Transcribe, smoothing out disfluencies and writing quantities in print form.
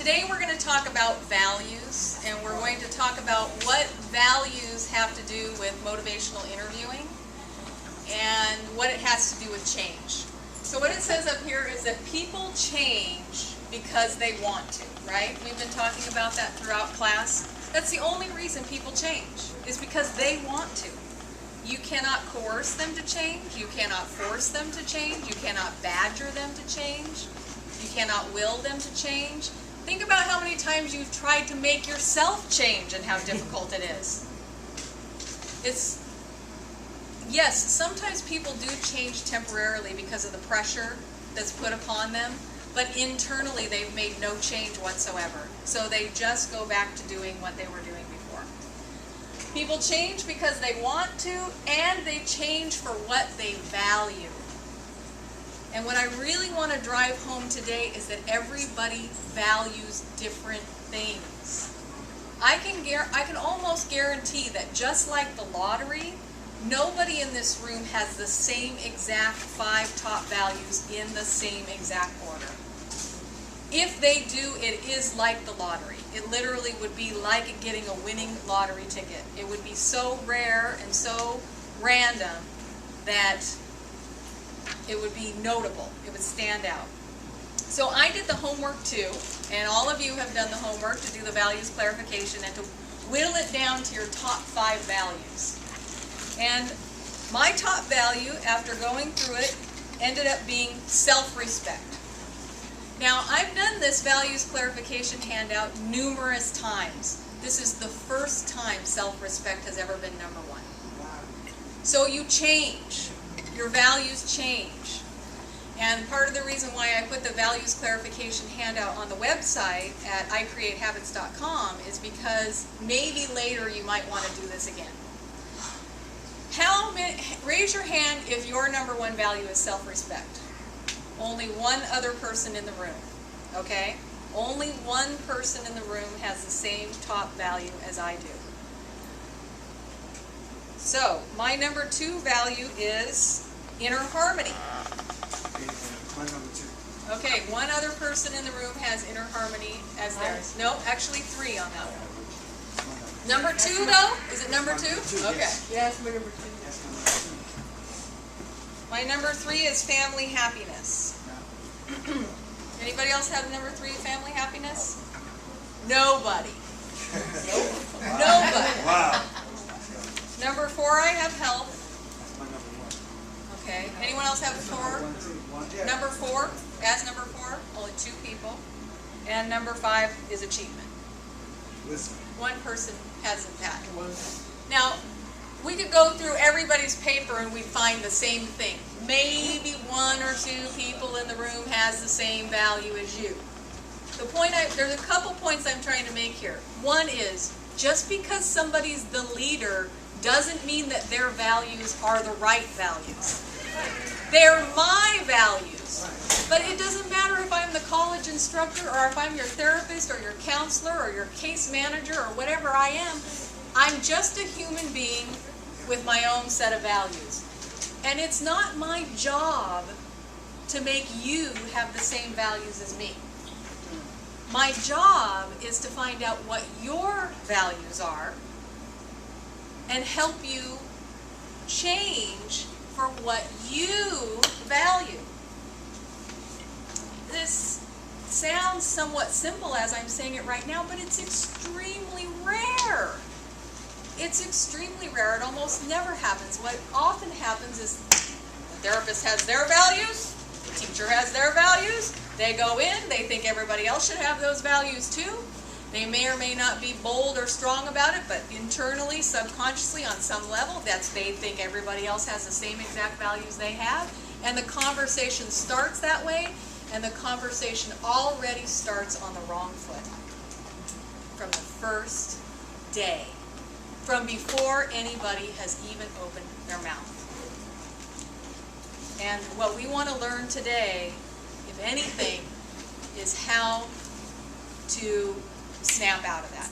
Today we're going to talk about values, and we're going to talk about what values have to do with motivational interviewing and what it has to do with change. So what it says up here is that people change because they want to, right? We've been talking about that throughout class. That's the only reason people change, is because they want to. You cannot coerce them to change. You cannot force them to change. You cannot badger them to change. You cannot will them to change. Think about how many times you've tried to make yourself change and how difficult it is. Yes, sometimes people do change temporarily because of the pressure that's put upon them, but internally they've made no change whatsoever. So they just go back to doing what they were doing before. People change because they want to, and they change for what they value. And what I really want to drive home today is that everybody values different things. I can almost guarantee that just like the lottery, nobody in this room has the same exact 5 top values in the same exact order. If they do, it is like the lottery. It literally would be like getting a winning lottery ticket. It would be so rare and so random that it would be notable. It would stand out. So I did the homework too, and all of you have done the homework to do the values clarification and to whittle it down to your top 5 values. And my top value, after going through it, ended up being self-respect. Now, I've done this values clarification handout numerous times. This is the first time self-respect has ever been number 1. So you change. Your values change. And part of the reason why I put the values clarification handout on the website at icreatehabits.com is because maybe later you might want to do this again. Raise your hand if your number 1 value is self-respect. Only one other person in the room, okay? Only one person in the room has the same top value as I do. So, my number 2 value is inner harmony. My number 2. Okay, one other person in the room has inner harmony as theirs. No, actually 3 on that one. Number 2 though? Is it number 2? Okay. Yes, my number 2. My number 3 is family happiness. Anybody else have number 3, family happiness? Nobody. Nobody. Wow. Number 4, I have health. That's my number 1. Okay. Anyone else have 4? Number 4, as number 4, only 2 people. And number 5 is achievement. Listen. One person hasn't that. Now, we could go through everybody's paper and we'd find the same thing. Maybe 1 or 2 people in the room has the same value as you. The point there's a couple points I'm trying to make here. One is, just because somebody's the leader doesn't mean that their values are the right values. They're my values. But it doesn't matter if I'm the college instructor or if I'm your therapist or your counselor or your case manager or whatever I am. I'm just a human being with my own set of values. And it's not my job to make you have the same values as me. My job is to find out what your values are and help you change for what you value. This sounds somewhat simple as I'm saying it right now, but it's extremely rare. It's extremely rare. It almost never happens. What often happens is the therapist has their values, the teacher has their values, they go in, they think everybody else should have those values too. They may or may not be bold or strong about it, but internally, subconsciously, on some level, they think everybody else has the same exact values they have. And the conversation starts that way, and the conversation already starts on the wrong foot. From the first day. From before anybody has even opened their mouth. And what we want to learn today, if anything, is how to snap out of that.